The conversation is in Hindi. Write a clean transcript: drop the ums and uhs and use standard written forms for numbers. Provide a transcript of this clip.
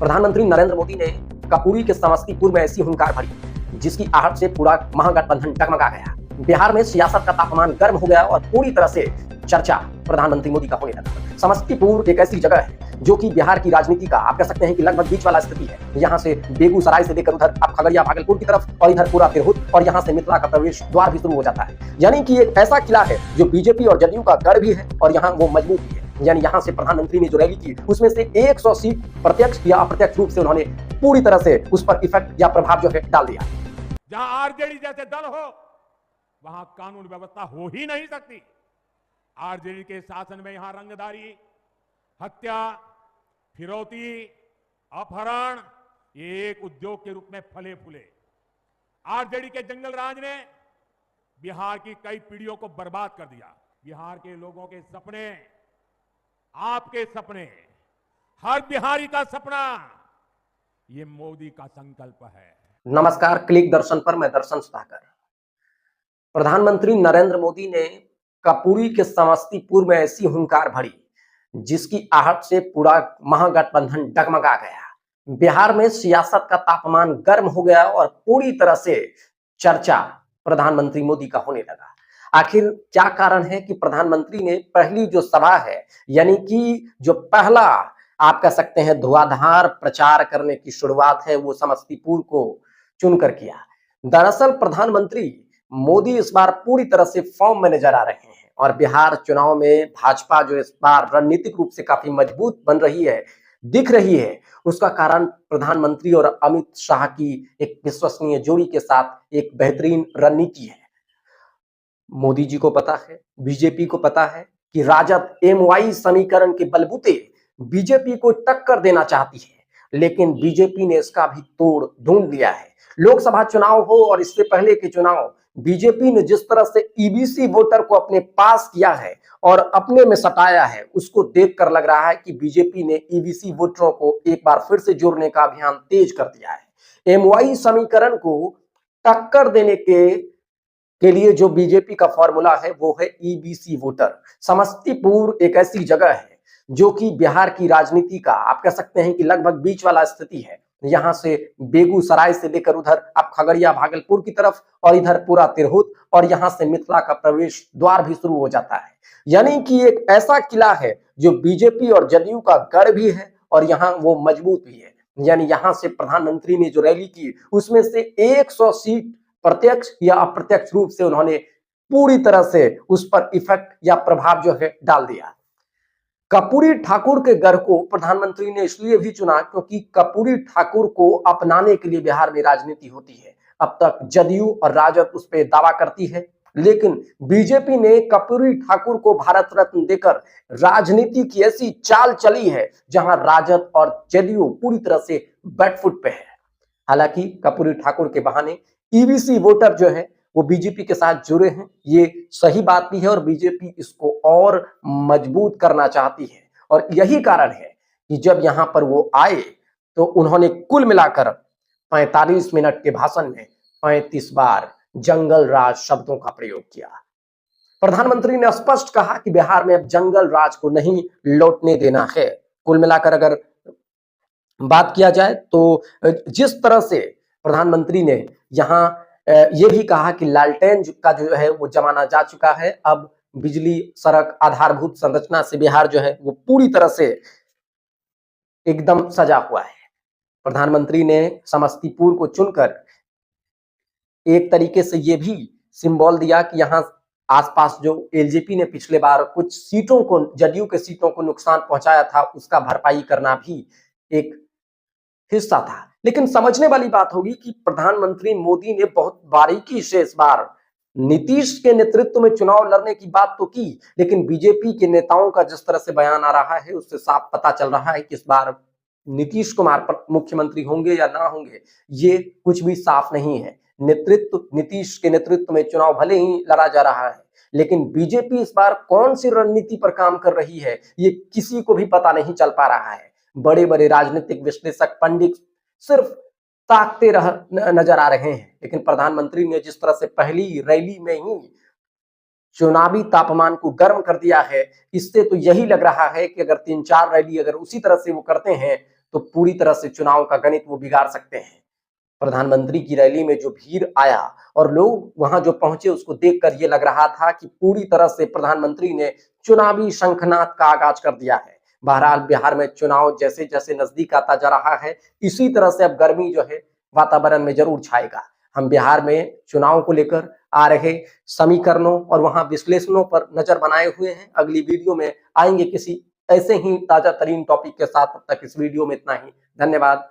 प्रधानमंत्री नरेंद्र मोदी ने कपूरी के समस्तीपुर में ऐसी हुंकार भरी जिसकी आहट से पूरा महागठबंधन डगमगा गया। बिहार में सियासत का तापमान गर्म हो गया और पूरी तरह से चर्चा प्रधानमंत्री मोदी का होने लगा। समस्तीपुर एक ऐसी जगह है जो कि बिहार की राजनीति का आप कह सकते हैं कि लगभग बीच वाला स्थिति है। यहाँ से बेगूसराय से लेकर उधर अब खगड़िया भागलपुर की तरफ और इधर पूरा तिरहुत और यहाँ से मिथिला का प्रवेश द्वार भी शुरू हो जाता है। यानी कि एक ऐसा किला है जो बीजेपी और जदयू का गढ़ भी है और यहाँ वो मजबूत भी है। यानी यहाँ से प्रधानमंत्री ने जो रैली की उसमें से 100 सीट प्रत्यक्ष या अप्रत्यक्ष रूप से उन्होंने पूरी तरह से उस पर इफेक्ट या प्रभाव जो है डाल दिया। जहां आरजेडी जैसे दल हो वहां कानून व्यवस्था हो ही नहीं सकती। आरजेडी के शासन में यहां रंगदारी, हत्या, फिरौती, अपहरण ये एक उद्योग के रूप में फले फूले। आरजेडी के जंगल राज ने बिहार की कई पीढ़ियों को बर्बाद कर दिया। बिहार के लोगों के सपने, आपके सपने, हर बिहारी का सपना, ये मोदी का संकल्प है। नमस्कार, क्लिक दर्शन पर मैं दर्शन सुधाकर। प्रधानमंत्री नरेंद्र मोदी ने कपूरी के समस्तीपुर में ऐसी हुंकार भरी जिसकी आहट से पूरा महागठबंधन डगमगा गया। बिहार में सियासत का तापमान गर्म हो गया और पूरी तरह से चर्चा प्रधानमंत्री मोदी का होने लगा। आखिर क्या कारण है कि प्रधानमंत्री ने पहली जो सभा है, यानी कि जो पहला आप कह सकते हैं धुआंधार प्रचार करने की शुरुआत है, वो समस्तीपुर को चुनकर किया। दरअसल प्रधानमंत्री मोदी इस बार पूरी तरह से फॉर्म में नजर आ रहे हैं और बिहार चुनाव में भाजपा जो इस बार रणनीतिक रूप से काफी मजबूत बन रही है, दिख रही है, उसका कारण प्रधानमंत्री और अमित शाह की एक विश्वसनीय जोड़ी के साथ एक बेहतरीन रणनीति है। मोदी जी को पता है, बीजेपी को पता है कि राजद एमवाई समीकरण के बलबूते बीजेपी को टक्कर देना चाहती है, लेकिन बीजेपी ने इसका भी तोड़ ढूंढ लिया है। लोकसभा चुनाव हो और इससे पहले के चुनाव, बीजेपी ने जिस तरह से ईबीसी वोटर को अपने पास किया है और अपने में सटाया है, उसको देखकर लग रहा है कि बीजेपी ने ईबीसी वोटरों को एक बार फिर से जोड़ने का अभियान तेज कर दिया है। एमवाई समीकरण को टक्कर देने के लिए जो बीजेपी का फॉर्मूला है वो है ईबीसी वोटर। समस्तीपुर एक ऐसी जगह है जो कि बिहार की राजनीति का आप कह सकते हैं कि लगभग बीच वाला स्थिति है। यहाँ से बेगूसराय से लेकर उधर अब खगड़िया भागलपुर की तरफ और इधर पूरा तिरहुत और यहाँ से मिथिला का प्रवेश द्वार भी शुरू हो जाता है। यानी कि एक ऐसा किला है जो बीजेपी और जदयू का गढ़ भी है और यहाँ वो मजबूत भी है। यानी यहाँ से प्रधानमंत्री ने जो रैली की उसमें से 100 सीट प्रत्यक्ष या अप्रत्यक्ष रूप से उन्होंने पूरी तरह से उस पर इफेक्ट या प्रभाव जो है डाल दिया। कपूरी ठाकुर के गढ़ को प्रधानमंत्री ने इसलिए भी चुना क्योंकि कपूरी ठाकुर को अपनाने के लिए बिहार में राजनीति होती है। अब तक जदयू और राजद उस पर दावा करती है, लेकिन बीजेपी ने कपूरी ठाकुर को भारत रत्न देकर राजनीति की ऐसी चाल चली है जहां राजद और जदयू पूरी तरह से बैकफुट पे है। हालांकि कपूरी ठाकुर के बहाने ईबीसी वोटर जो है वो बीजेपी के साथ जुड़े हैं, ये सही बात भी है और बीजेपी इसको और मजबूत करना चाहती है। और यही कारण है कि जब यहां पर वो आए तो उन्होंने कुल मिलाकर 45 मिनट के भाषण में 35 बार जंगल राज शब्दों का प्रयोग किया। प्रधानमंत्री ने स्पष्ट कहा कि बिहार में अब जंगल राज को नहीं लौटने देना है। कुल मिलाकर अगर बात किया जाए तो जिस तरह से प्रधानमंत्री ने यहाँ ये भी कहा कि लालटेन का जो है वो जमाना जा चुका है, अब बिजली, सड़क, आधारभूत संरचना से बिहार जो है वो पूरी तरह से एकदम सजा हुआ है। प्रधानमंत्री ने समस्तीपुर को चुनकर एक तरीके से ये भी सिंबल दिया कि यहाँ आसपास जो एलजेपी ने पिछले बार कुछ सीटों को, जदयू के सीटों को नुकसान पहुंचाया था, उसका भरपाई करना भी एक हिस्सा था। लेकिन समझने वाली बात होगी कि प्रधानमंत्री मोदी ने बहुत बारीकी से इस बार नीतीश के नेतृत्व में चुनाव लड़ने की बात तो की, लेकिन बीजेपी के नेताओं का जिस तरह से बयान आ रहा है उससे साफ पता चल रहा है कि इस बार नीतीश कुमार मुख्यमंत्री होंगे या ना होंगे ये कुछ भी साफ नहीं है। नीतीश के नेतृत्व में चुनाव भले ही लड़ा जा रहा है, लेकिन बीजेपी इस बार कौन सी रणनीति पर काम कर रही है ये किसी को भी पता नहीं चल पा रहा है। बड़े बड़े राजनीतिक विश्लेषक, पंडित सिर्फ ताकते नजर आ रहे हैं, लेकिन प्रधानमंत्री ने जिस तरह से पहली रैली में ही चुनावी तापमान को गर्म कर दिया है, इससे तो यही लग रहा है कि अगर 3-4 रैली अगर उसी तरह से वो करते हैं तो पूरी तरह से चुनाव का गणित वो बिगाड़ सकते हैं। प्रधानमंत्री की रैली में जो भीड़ आया और लोग वहां जो पहुंचे, उसको देखकर ये लग रहा था कि पूरी तरह से प्रधानमंत्री ने चुनावी शंखनाद का आगाज कर दिया है। बहरहाल बिहार में चुनाव जैसे जैसे नजदीक आता जा रहा है, इसी तरह से अब गर्मी जो है वातावरण में जरूर छाएगा। हम बिहार में चुनाव को लेकर आ रहे समीकरणों और वहां विश्लेषणों पर नजर बनाए हुए हैं। अगली वीडियो में आएंगे किसी ऐसे ही ताजा तरीन टॉपिक के साथ। तब तक इस वीडियो में इतना ही। धन्यवाद।